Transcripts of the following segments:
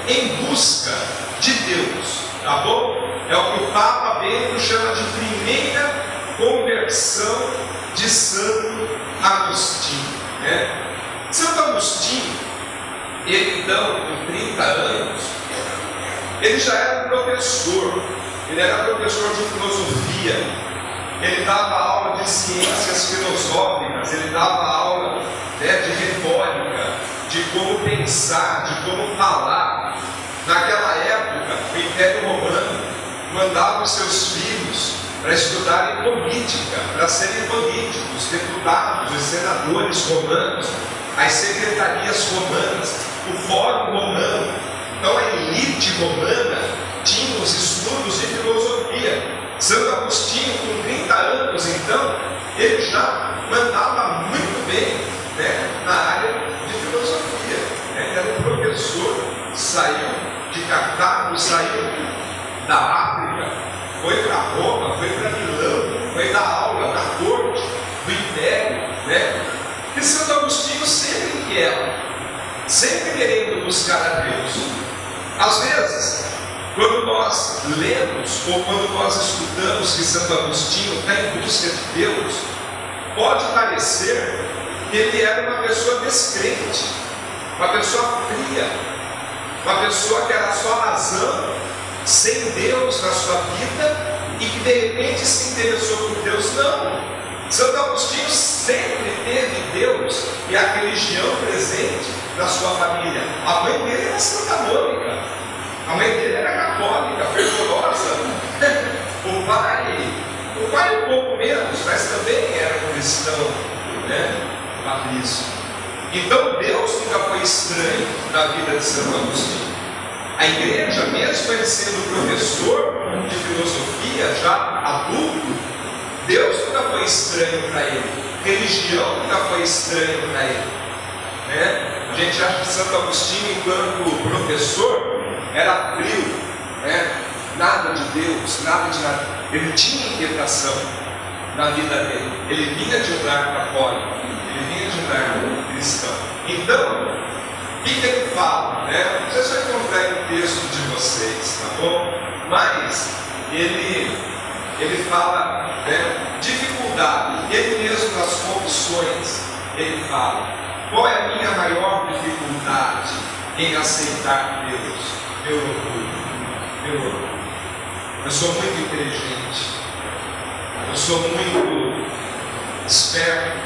em busca de Deus, tá bom? É o que o Papa Bento chama de primeira conversão de Santo Agostinho, né? Santo Agostinho, ele então, com 30 anos, ele já era professor, ele era professor de filosofia, ele dava aula de ciências filosóficas, ele dava aula, né, de retórica, de como pensar, de como falar. Naquela época, o Império Romano mandava os seus filhos para estudarem política, para serem políticos, deputados e senadores romanos, as secretarias romanas, o fórum romano. Então a elite romana tinha os estudos de filosofia. Santo Agostinho, com 30 anos, então, ele já mandava muito bem, né, na área de filosofia, né? Ele era um professor, saiu de Cartago, saiu da África, foi para Roma, foi para Milão, foi dar aula na corte do Império, né? E Santo Agostinho sempre inquieto, sempre querendo buscar a Deus. Às vezes, quando nós lemos ou quando nós estudamos que Santo Agostinho está em busca de Deus, pode parecer que ele era uma pessoa descrente, uma pessoa fria, uma pessoa que era só razão, sem Deus na sua vida e que de repente se interessou por Deus. Não, Santo Agostinho sempre teve Deus e a religião presente na sua família. A mãe dele era Santa Mônica, a mãe dele era católica, fervorosa. O pai um pouco menos, mas também era cristão, né? Patrício. Então Deus nunca foi estranho na vida de Santo Agostinho. A igreja, mesmo ele sendo professor de filosofia, já adulto, Deus nunca foi estranho para ele. Religião nunca foi estranho para ele, né? A gente acha que Santo Agostinho, enquanto professor, era frio, né? Nada de Deus, nada de nada. Ele tinha inquietação na vida dele. Ele vinha de um lar católico, ele vinha de um lar cristão. Então, o que ele fala, né? Não sei se vai encontrar aí o texto de vocês, tá bom? Mas ele fala, né, dificuldade. Ele mesmo nas confissões, ele fala: qual é a minha maior dificuldade em aceitar Deus? Meu orgulho. Eu sou muito inteligente, eu sou muito esperto,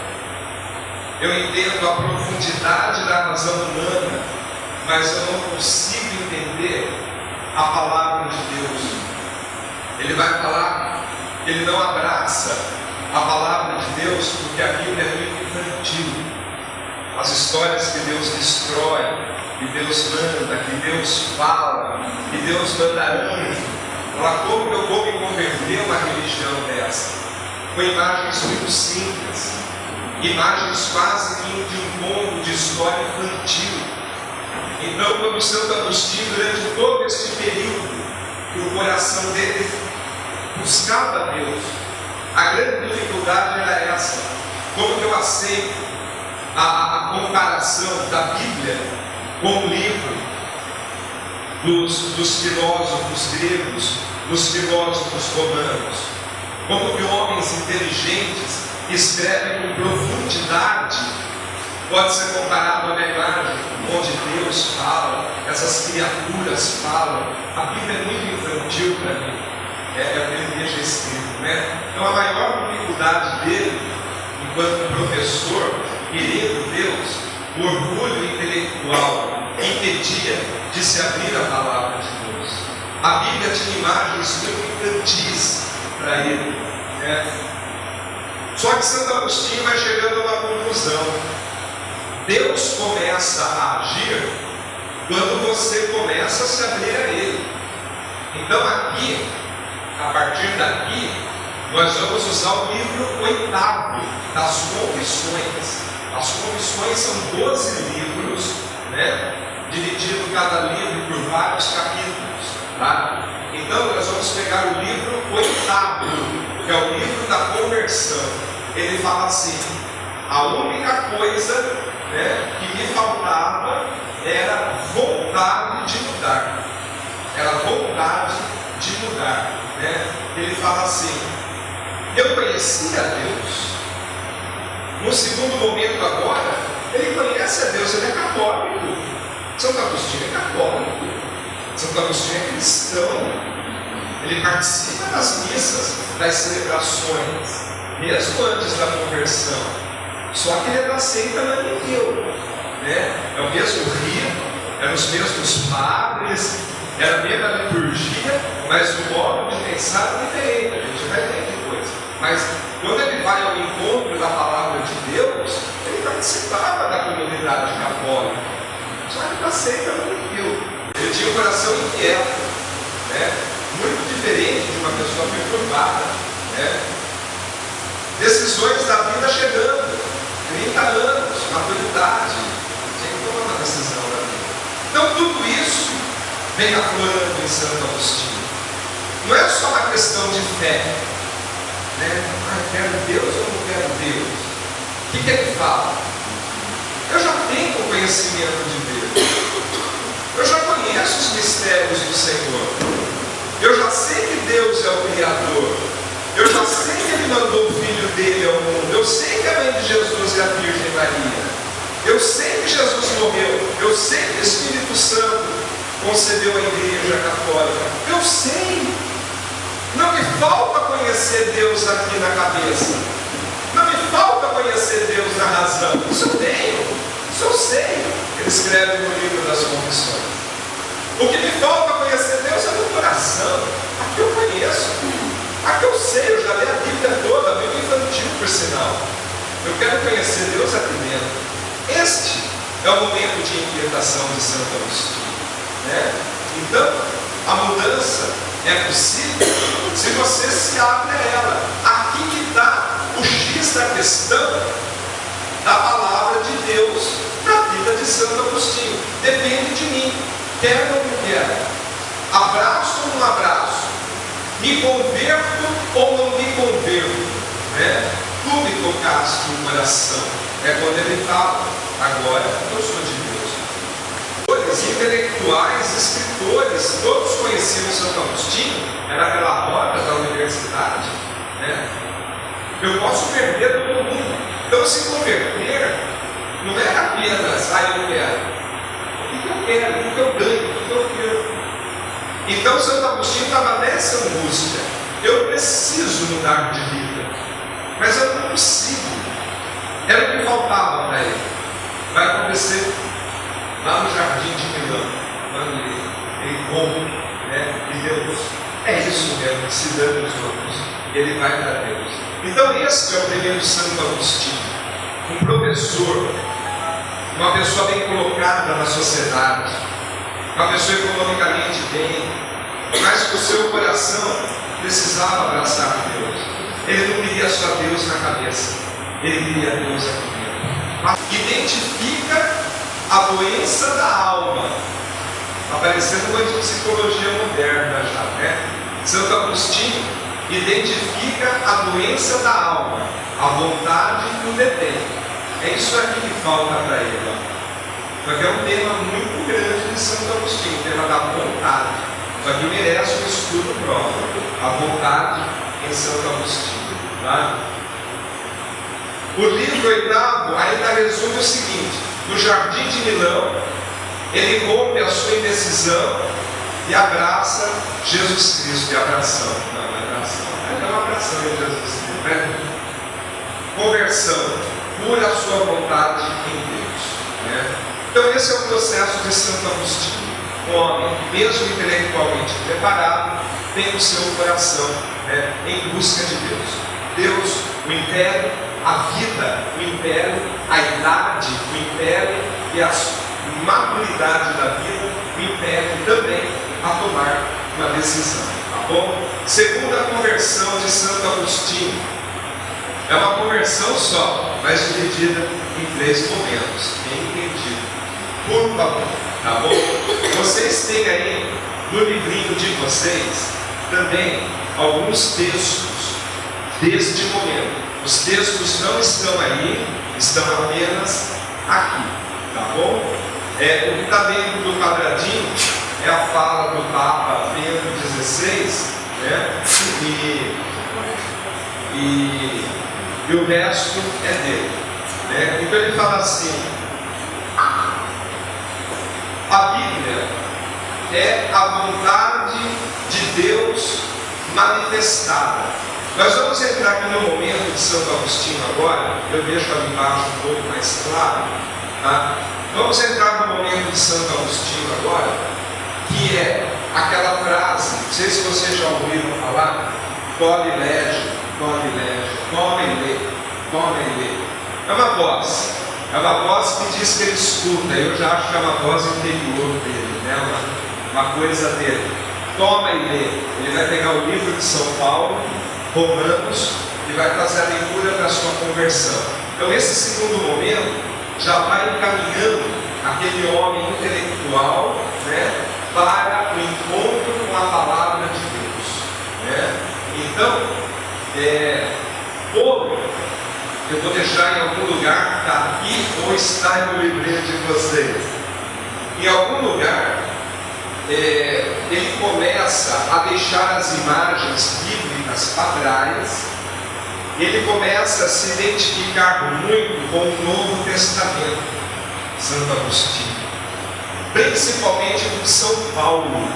eu entendo a profundidade da razão humana, mas eu não consigo entender a palavra de Deus. Ele vai falar que ele não abraça a palavra de Deus porque a Bíblia é muito infantil. As histórias que Deus destrói, que Deus manda, que Deus fala, que Deus manda anjo. Fala, como eu vou me converter a uma religião dessa? Com imagens muito simples, imagens quase que de um conto de história infantil. Então, quando Santo Agostinho, durante todo este período, que o coração dele buscava Deus, a grande dificuldade era essa: como que eu aceito a comparação da Bíblia com o livro dos filósofos gregos, dos filósofos romanos? Como que homens inteligentes escrevem com profundidade pode ser comparado a uma imagem onde Deus fala, essas criaturas falam? A Bíblia é muito infantil para mim, é o que ele deixa escrito, né? Então a maior dificuldade dele, enquanto professor, querendo Deus, o orgulho intelectual impedia de se abrir a palavra de Deus. A Bíblia tinha imagens muito infantis para ele, né? Só que Santo Agostinho vai chegando a uma conclusão: Deus começa a agir quando você começa a se abrir a Ele. Então aqui, a partir daqui, nós vamos usar o livro 8º das Confissões. As Confissões são 12 livros, né? Dividido cada livro por vários capítulos, tá? Então nós vamos pegar o livro 8º, que é o livro da conversão. Ele fala assim: a única coisa, né, que me faltava era voltar vontade de mudar. Era vontade de mudar. Né? Ele fala assim: eu conhecia Deus. No segundo momento agora, ele conhece a Deus, ele é católico. Santo Agostinho é católico. Santo Agostinho é cristão. Ele participa das missas, das celebrações, mesmo antes da conversão. Só que ele é da seita Maniqueu, né? É o mesmo rito, eram os mesmos padres, era a mesma liturgia, mas o modo de pensar é diferente. A gente vai ver depois. Mas quando ele vai ao encontro da palavra de Deus, ele participava da comunidade católica. Só que da seita Maniqueu. Ele tinha um coração inquieto, né? Muito diferente de uma pessoa perturbada, né? Decisões da vida chegando, 30 anos, maturidade, tinha que tomar uma decisão da vida. Então tudo isso vem aflorando em Santo Agostinho. Não é só uma questão de fé, né? Quero Deus ou não quero Deus? O que ele fala? Eu já tenho o conhecimento de Deus, eu já conheço os mistérios do Senhor. Eu já sei que Deus é o Criador. Eu já sei que Ele mandou o Filho dele ao mundo. Eu sei que a mãe de Jesus é a Virgem Maria. Eu sei que Jesus morreu. Eu sei que o Espírito Santo concedeu a Igreja Católica. Eu sei. Não me falta conhecer Deus aqui na cabeça. Não me falta conhecer Deus na razão. Isso eu tenho. Isso eu sei. Ele escreve no livro das Confissões. O que me falta conhecer Deus é no coração. Aqui eu conheço. Aqui eu sei, eu já li a Bíblia toda, a Bíblia infantil, por sinal. Eu quero conhecer Deus aqui dentro. Este é o momento de inquietação de Santo Agostinho, né? Então, a mudança é possível se você se abre a ela. Aqui que está o X da questão da palavra de Deus na vida de Santo Agostinho. Depende de mim. Quero ou não quero? Abraço ou não abraço? Me converto ou não me converto? Né? Tu me tocaste no coração. É quando ele fala: agora eu sou de Deus. Os intelectuais, escritores, todos conheciam Santo Agostinho, era aquela roda da universidade. Né? Eu posso perder todo mundo. Então, se converter, não é apenas, eu quero. O que eu quero? O que eu ganho? O que eu quero? Então Santo Agostinho estava nessa angústia. Eu preciso mudar de vida, mas eu não consigo. Era o que faltava para ele. Vai acontecer lá no Jardim de Milão, quando ele come, né? E Deus, é isso mesmo, se dando os outros. Ele vai para Deus. Então esse é o primeiro Santo Agostinho, um professor, uma pessoa bem colocada na sociedade, uma pessoa economicamente bem, mas que o seu coração precisava abraçar Deus. Ele não queria só Deus na cabeça, ele queria Deus aqui dentro. Identifica a doença da alma, aparecendo uma psicologia moderna já, né? Santo Agostinho identifica a doença da alma, a vontade e o detém. É isso aqui que falta para ele. Porque é um tema muito grande de Santo Agostinho, o tema da vontade. Só que merece um estudo próprio, a vontade em Santo Agostinho. Tá? O livro oitavo ainda resume o seguinte: no Jardim de Milão, ele rompe a sua indecisão e abraça Jesus Cristo. E abração, não é abração, é uma abração de Jesus Cristo, né? Conversão, cura a sua vontade em Deus, né? Então esse é o processo de Santo Agostinho. Um homem, mesmo intelectualmente preparado, tem o seu coração, né, em busca de Deus. Deus, o império, a vida, o império, a idade, o império e a maturidade da vida, o império também a tomar uma decisão. Tá bom? Segunda conversão de Santo Agostinho. É uma conversão só, mas dividida em 3 momentos. Bem entendido. Por favor, tá bom? Vocês têm aí no livrinho de vocês também alguns textos deste momento. Os textos não estão aí, estão apenas aqui, tá bom? O que está dentro do quadradinho é a fala do Papa Bento XVI, né? E o resto é dele, né? Então ele fala assim: a Bíblia é a vontade de Deus manifestada. Nós vamos entrar aqui no momento de Santo Agostinho agora. Eu deixo ali embaixo um pouco mais claro, tá? Vamos entrar no momento de Santo Agostinho agora, que é aquela frase, não sei se vocês já ouviram falar: toma e lege, toma e lege, toma e lê, toma e lê. É uma voz que diz que ele escuta. Eu já acho que é uma voz interior dele, né? uma coisa dele. Toma e lê. Ele vai pegar o livro de São Paulo, Romanos, e vai fazer a leitura para a sua conversão. Então esse segundo momento já vai encaminhando aquele homem intelectual, né, para o encontro com a palavra de Deus, né? Então, eu vou deixar em algum lugar que está aqui ou está no livreto de vocês. Em algum lugar, ele começa a deixar as imagens bíblicas para trás. Ele começa a se identificar muito com o Novo Testamento, Santo Agostinho, principalmente com São Paulo.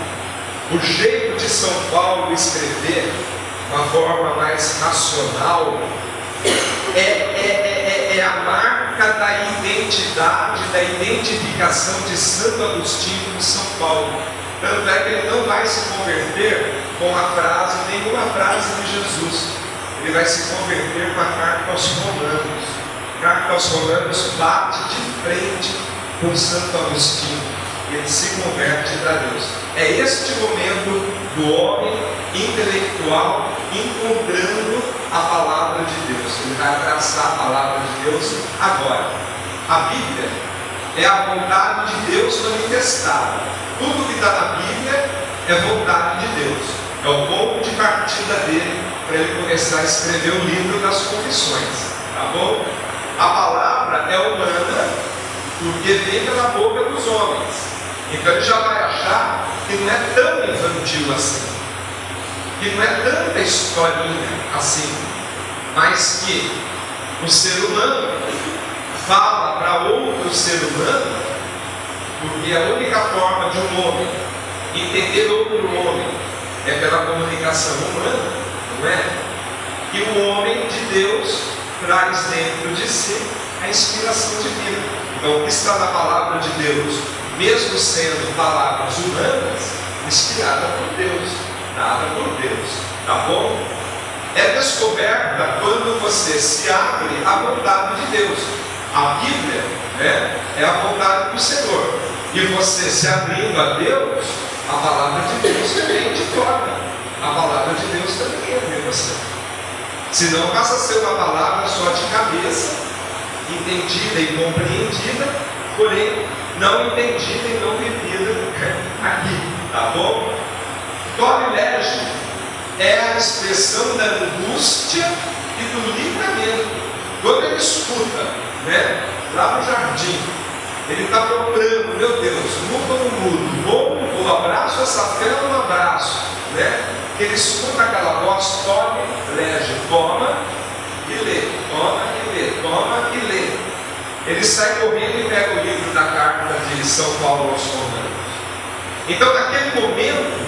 O jeito de São Paulo escrever, uma forma mais racional, é a marca da identidade, da identificação de Santo Agostinho com São Paulo. Tanto é que ele não vai se converter com a frase, nenhuma frase de Jesus. Ele vai se converter com a carta aos Romanos. A carta aos Romanos bate de frente com Santo Agostinho. Ele se converte para Deus. É este momento do homem intelectual encontrando a palavra de Deus. Ele vai abraçar a palavra de Deus agora. A Bíblia é a vontade de Deus manifestada. Tudo que está na Bíblia é vontade de Deus. É o ponto de partida dele para ele começar a escrever o livro das Confissões. Tá bom? A palavra é humana porque vem pela boca dos homens. Então ele já vai achar que não é tão infantil assim, que não é tanta historinha assim, mas que o ser humano fala para outro ser humano, porque a única forma de um homem entender outro homem é pela comunicação humana, não é? E o homem de Deus traz dentro de si a inspiração divina. Então o que está na palavra de Deus, mesmo sendo palavras humanas, inspirada por Deus, dada por Deus, tá bom? É descoberta quando você se abre à vontade de Deus. A Bíblia, né, é a vontade do Senhor. E você se abrindo a Deus, a palavra de Deus também te torna. A palavra de Deus também entra em você. Senão passa a ser uma palavra só de cabeça, entendida e compreendida, porém não entendida e não vivida aqui, tá bom? Torilégio é a expressão da angústia e do livramento. Quando ele escuta, né, lá no jardim, ele está procurando, meu Deus, mudo ou não mudo, ou abraço essa fera ou não abraço, né? Ele escuta aquela voz, tome, lege, toma e lê, toma e lê, toma e lê. Ele sai correndo e pega o livro da carta de São Paulo aos Romanos. Então, naquele momento,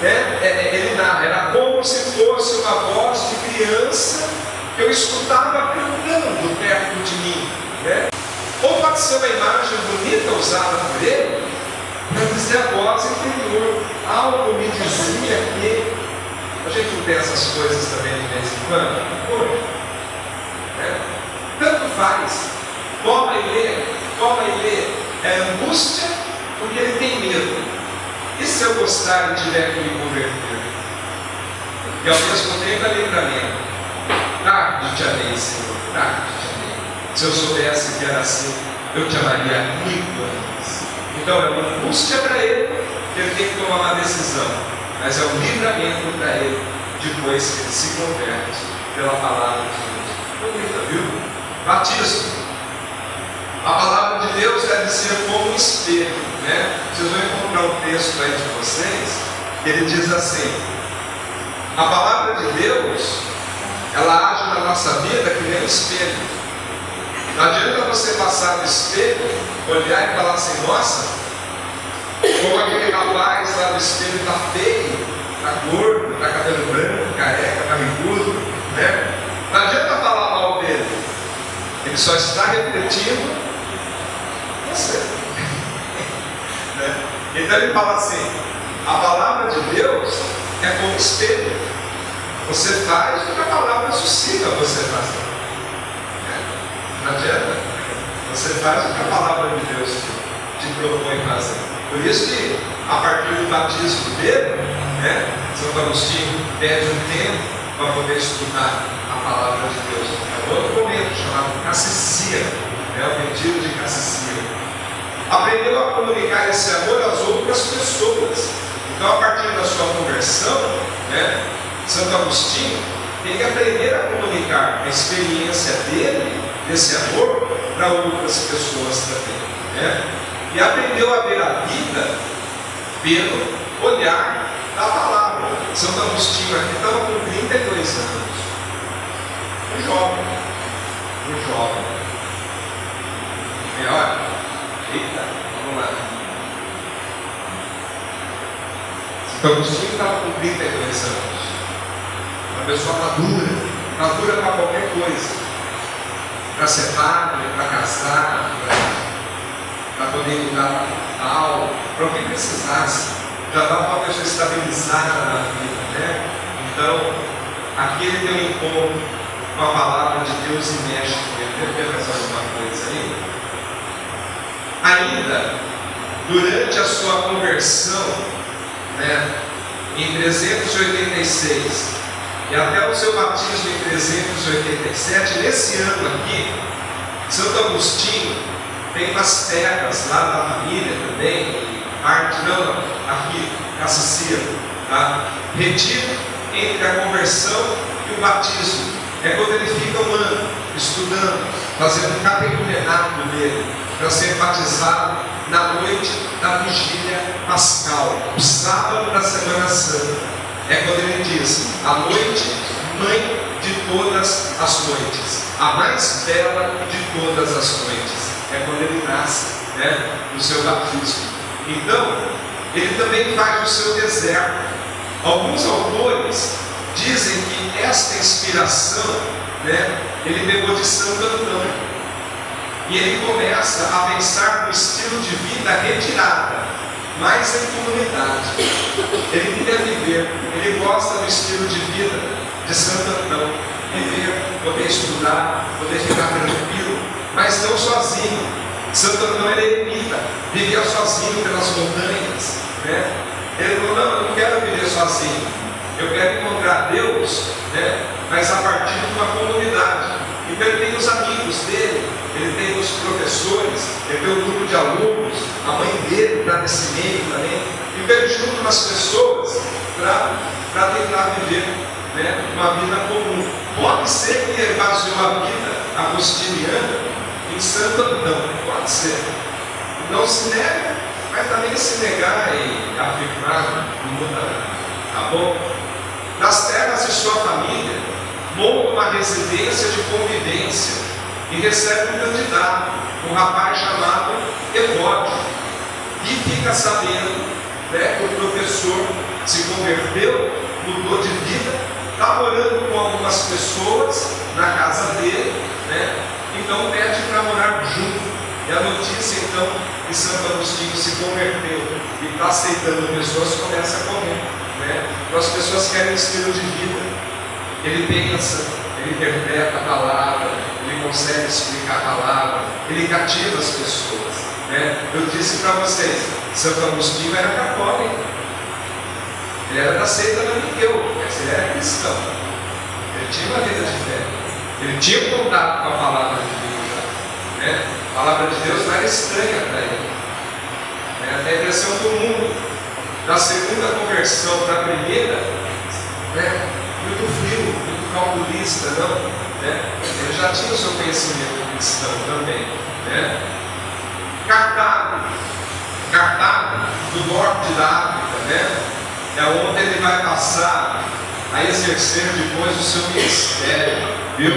né, ele narra, era como se fosse uma voz de criança que eu escutava cantando perto de mim, né? Ou pode ser uma imagem bonita usada por ele para dizer a voz interior. Algo me dizia que a gente não tem essas coisas também de vez em quando, né? Tanto faz. Toma e lê, é angústia porque ele tem medo. E se eu gostar e tiver que me converter? E ao mesmo tempo é livramento. Tarde te amei, Senhor, tarde te amei. Se eu soubesse que era assim, eu te amaria muito antes. Então é uma angústia para ele, que ele tem que tomar uma decisão, mas é um livramento para ele, depois que ele se converte pela palavra de Deus. Bonita, viu? Batismo. A palavra de Deus deve ser como um espelho, né? Vocês vão encontrar um texto aí de vocês, que ele diz assim: a palavra de Deus, ela age na nossa vida que nem um espelho. Não adianta você passar no espelho, olhar e falar assim: nossa, como aquele rapaz lá no espelho está feio, está gordo, está cabelo branco, careca, barrigudo, né? Não adianta falar mal dele, ele só está refletindo você. Né? Então ele fala assim: a palavra de Deus é como um espelho. Você faz o que a palavra suscita você fazer. Não adianta. Você faz o que a palavra de Deus te propõe fazer. Por isso que, a partir do batismo dele, né, Santo Agostinho pede um tempo para poder estudar a palavra de Deus. É outro momento chamado cassicia, né, o retiro de cassicia. Aprendeu a comunicar esse amor às outras pessoas. Então, a partir da sua conversão, né, Santo Agostinho tem que aprender a comunicar a experiência dele, desse amor, para outras pessoas também, né? E aprendeu a ver a vida pelo olhar da palavra. Santo Agostinho aqui estava com 32 anos, um jovem. E olha, eita, vamos lá. Santo Agostinho estava com 32 anos, uma pessoa madura para qualquer coisa. Para ser padre, para casar, para poder mudar tal, para o que precisasse. Já estava uma pessoa estabilizada na vida, né? Então, aqui ele tem um encontro com a palavra de Deus e mexe com ele. Deve ter mais alguma coisa aí? Ainda, durante a sua conversão, né, em 386, e até o seu batismo em 387, nesse ano aqui, Santo Agostinho tem umas terras lá da família também, aqui, Cassicia, tá? Retiro entre a conversão e o batismo. É quando ele fica um ano estudando, fazendo o catecumenato dele, para ser batizado na noite da vigília pascal, o sábado da Semana Santa. É quando ele diz: a noite, mãe de todas as noites, a mais bela de todas as noites. É quando ele nasce, né, no seu batismo. Então, ele também faz o seu deserto. Alguns autores dizem que esta inspiração, né, ele pegou de Santo Antão. E ele começa a pensar no estilo de vida retirada, mas em comunidade. Ele queria viver, ele gosta do estilo de vida de Santo Antão, viver, poder estudar, poder ficar tranquilo, mas não sozinho. Santo Antão era eremita, vivia sozinho pelas montanhas, né? Ele falou: não, eu não quero viver sozinho, eu quero encontrar Deus, né, mas a partir de uma comunidade. Então ele tem os amigos dele, ele tem os professores, ele tem um grupo de alunos, a mãe dele está nesse meio também. Então ele junta umas pessoas para tentar viver, né, uma vida comum. Pode ser que ele baseou a vida agostiniana em Santo Antão, pode ser. Não se nega, mas também se negar e afirmar não muda nada, tá bom? Das terras de sua família, monta uma residência de convivência e recebe um candidato, um rapaz chamado Evódio, e fica sabendo, né, que o professor se converteu, mudou de vida, está morando com algumas pessoas na casa dele, né? Então pede para morar junto. E a notícia então que Santo Agostinho se converteu e está aceitando pessoas começa a correr, né? Então as pessoas querem um estilo de vida. Ele pensa, ele interpreta a palavra, ele consegue explicar a palavra, ele cativa as pessoas, né? Eu disse para vocês, Santo Agostinho era católico, ele era da seita do Miqueu, mas ele era cristão, ele tinha uma vida de fé, ele tinha contato com a palavra de Deus, né? A palavra de Deus não era estranha para ele, né? Até a impressão do mundo, da segunda conversão para a primeira, né? Muito frio, muito calculista, não, né? Ele já tinha o seu conhecimento cristão também, né? Cartago, do norte da África, né? É onde ele vai passar a exercer depois o seu ministério, viu?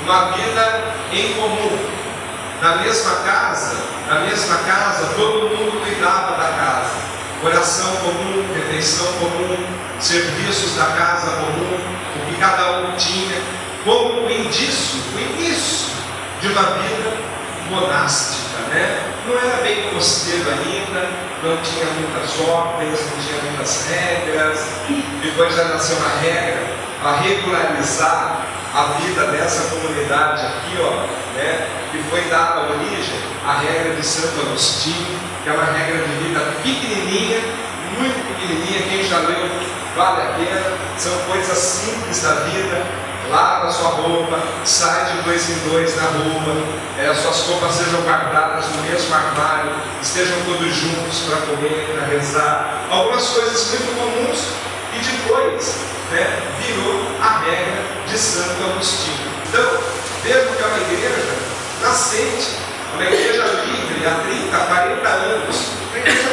Uma vida em comum. Na mesma casa, todo mundo cuidava da casa. Oração comum, refeição comum, serviços da casa comum, o que cada um tinha, como o início de uma vida monástica, né? Não era bem mosteiro ainda, não tinha muitas ordens, não tinha muitas regras. Depois já nasceu uma regra para regularizar a vida dessa comunidade aqui, ó, né? Que foi dada a origem à regra de Santo Agostinho, que é uma regra de vida pequenininha, muito pequenininha. Quem já leu, vale a pena. São coisas simples da vida. Lava a sua roupa, sai de 2 em 2 na rua, suas roupas sejam guardadas no mesmo armário, estejam todos juntos para comer, para rezar. Algumas coisas muito comuns e depois, né, virou a regra de Santo Agostinho. Então, vejam que é uma igreja nascente, uma igreja livre há 30, 40 anos, uma igreja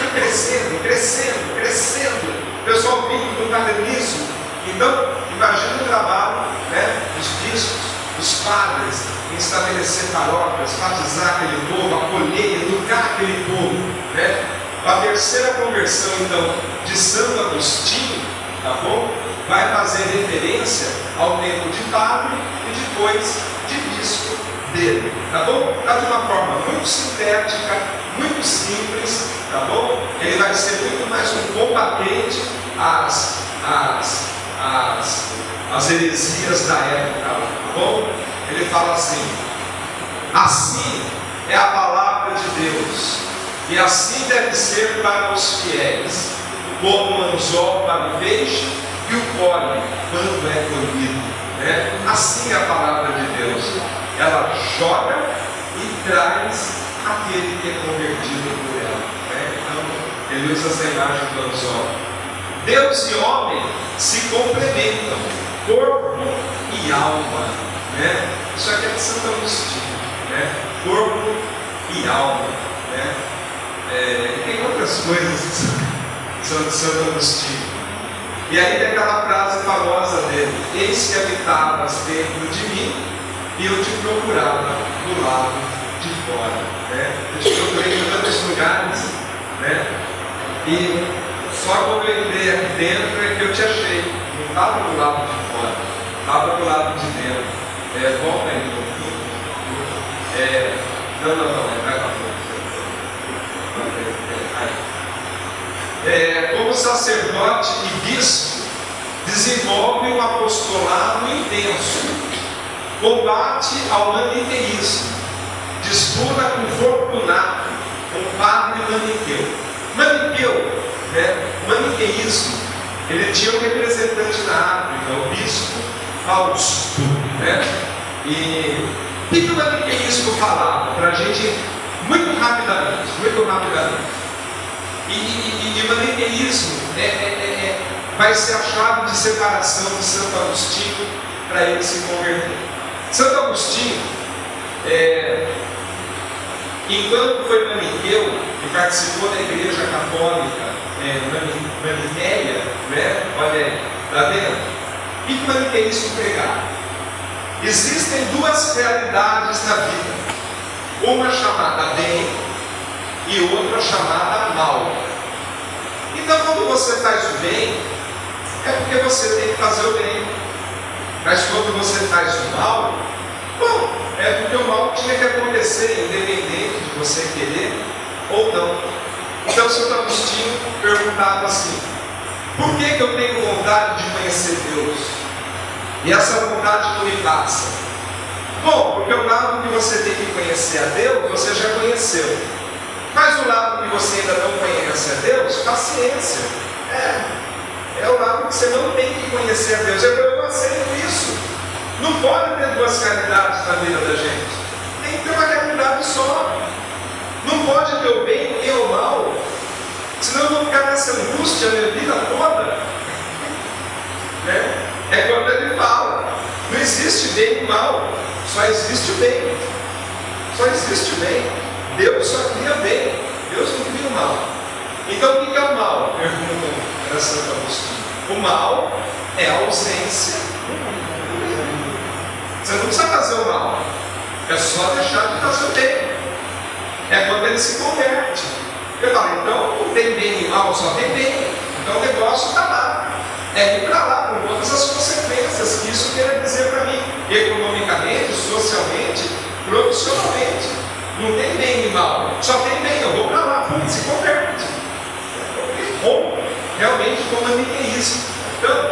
crescendo. O pessoal vive do cardenismo. Então, imagina o trabalho, né, dos bispos, dos padres, em estabelecer paróquias, batizar aquele povo, acolher, educar aquele povo, né? A terceira conversão, então, de Santo Agostinho, tá bom? Vai fazer referência ao tempo de padre e depois de bispo dele, tá bom? Está de uma forma muito sintética, muito simples, tá bom? Ele vai ser muito mais um combatente às heresias da época, tá bom? Ele fala assim: assim é a palavra de Deus, e assim deve ser para os fiéis, como o anzol para o peixe e o pólen quando é colhido, né? Assim é a palavra de Deus, ela joga e traz aquele que é convertido por ela, né? Então, ele usa essa imagem do anzol. Deus e homem se complementam, corpo e alma, né? Isso aqui é de Santo Agostinho, né? Corpo e alma, né? Tem outras coisas que são de Santo Agostinho. E aí tem aquela frase famosa dele: eis que habitavas dentro de mim e eu te procurava do lado de fora, né? Eu te procurei em tantos lugares, né? E só quando eu entrei aqui dentro é que eu te achei. Não estava do lado de fora, estava do lado de dentro. Volta aí um pouquinho. Não, vai para frente. Como sacerdote e bispo, desenvolve um apostolado intenso, combate ao maniqueísmo, disputa com Fortunato, um padre maniqueu, né? O maniqueísmo, ele tinha um representante na África, o bispo Fausto, né? E o que o maniqueísmo falava? Para a gente, muito rapidamente. E o maniqueísmo vai ser a chave de separação de Santo Agostinho para ele se converter. Santo Agostinho, enquanto foi maniqueu e participou da Igreja Católica maniqueia, né? Olha aí, está vendo? O que o maniqueísmo pregava? Existem duas realidades na vida, uma chamada bem e outra chamada mal. Então, quando você faz o bem, é porque você tem que fazer o bem. Mas quando você faz o mal, bom, é porque o mal tinha que acontecer, independente de você querer ou não. Então, Santo Agostinho perguntava assim: por que eu tenho vontade de conhecer Deus? E essa vontade não me passa. Bom, porque o lado que você tem que conhecer a Deus, você já conheceu. Mas o lado que você ainda não conhece a Deus, paciência. É o lado que você não tem que conhecer a Deus. Eu aceito isso. Não pode ter duas realidades na vida da gente. Tem que ter uma realidade só. Não pode ter o bem e o mal. Senão eu vou ficar nessa angústia a minha vida toda. Né? É quando ele fala: não existe bem e mal, só existe o bem. Só existe bem. Deus só cria bem. Deus não cria o mal. Então o que é o mal? Pergunta Santo Agostinho. O mal é a ausência do bem. Você não precisa fazer o mal. É só deixar de fazer o bem. É quando ele se converte. Eu falo, então não tem bem e mal, só tem bem. Então o negócio está lá. É ir para lá, com todas as consequências que isso quer dizer para mim, economicamente, socialmente, profissionalmente. Não tem bem e mal, só tem bem. Eu vou para lá, se converte. Ou realmente com maniqueísmo. Então,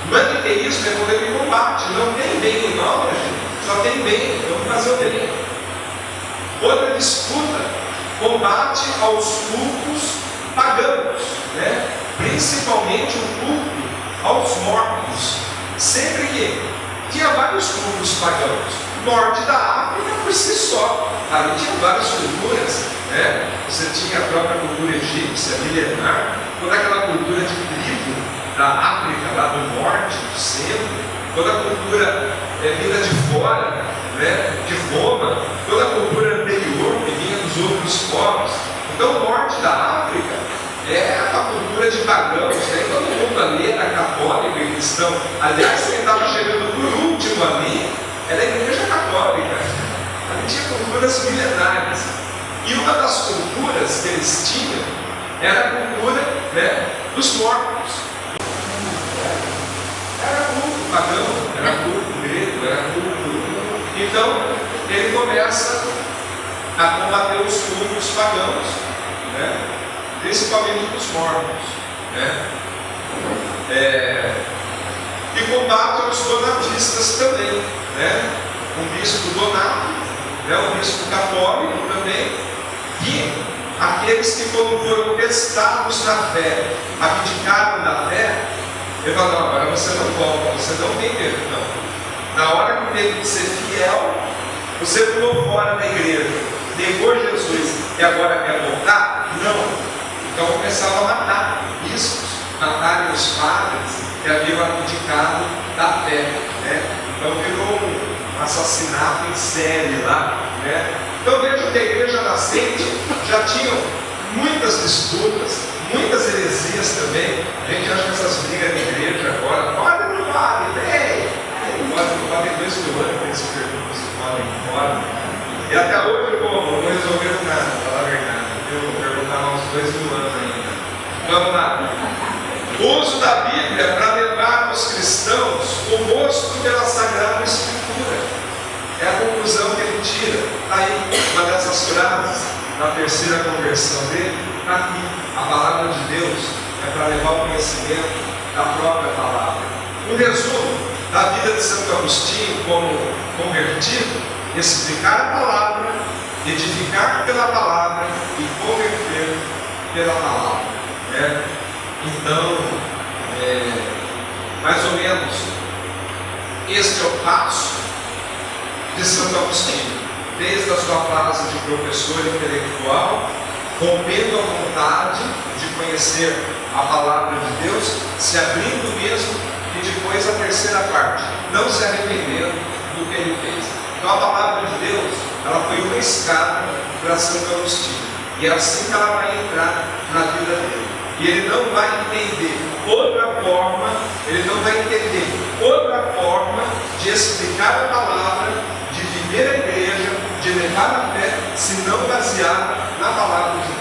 maniqueísmo é quando ele combate. Não tem bem e mal, gente. Só tem bem. Vamos fazer o bem. Outra disputa, combate aos cultos pagãos, né? Principalmente o culto aos mortos. Sempre que tinha vários cultos pagãos. Norte da África por si só. Ali tinha várias culturas, né? Você tinha a própria cultura egípcia, milenar, toda aquela cultura de tribo da África, lá do norte, do centro, toda a cultura vinda de fora, né? De Roma, toda a cultura anterior que vinha dos outros povos. Então o norte da África é a cultura de pagãos, né? Todo mundo ali era católico e cristão. Aliás, quem estava chegando por último ali era a igreja católica. Ali tinha culturas milenares. E uma das culturas que eles tinham era a cultura, né, dos mortos. Era culto pagão, era culto grego, era culto. Então, ele começa a combater os cultos pagãos, né? Principalmente dos mortos, né? E combate os donatistas também, né? Um bispo donato, né? Um bispo católico também, e aqueles que foram testados na fé, abdicaram da fé, ele fala, não, agora você não volta, você não tem perdão. Na hora que teve que ser fiel, você pulou fora da igreja, negou Jesus e agora quer voltar? Não. Então começavam a matar bispos, matarem os padres que haviam abdicado da fé, né? Então virou um assassinato em série lá, né? Então veja que a igreja nascente já tinham muitas disputas, muitas heresias também. A gente acha que essas brigas de igreja agora, pode ou não pode? Pode 2 mil anos que eles perguntam se podem ir fora. E até hoje, não resolveram nada, para falar a verdade. Eu vou perguntar há uns 2 mil anos ainda. Vamos lá. O uso da Bíblia para levar aos cristãos o rosto pela Sagrada Escritura. É a conclusão que ele tira. Aí, uma dessas frases, na terceira conversão dele, está aqui. A palavra de Deus é para levar o conhecimento da própria palavra. Um resumo da vida de Santo Agostinho como convertido: explicar a palavra, edificar pela palavra e converter pela palavra, né? Então, mais ou menos, este é o passo de Santo Agostinho, desde a sua fase de professor intelectual, rompendo a vontade de conhecer a palavra de Deus, se abrindo mesmo, e depois a terceira parte, não se arrependendo do que ele fez. Então a palavra de Deus, ela foi uma escada para Santo Agostinho, e é assim que ela vai entrar na vida dele. E ele não vai entender outra forma, de explicar a palavra, de viver a igreja, de levar a fé, se não baseada na palavra de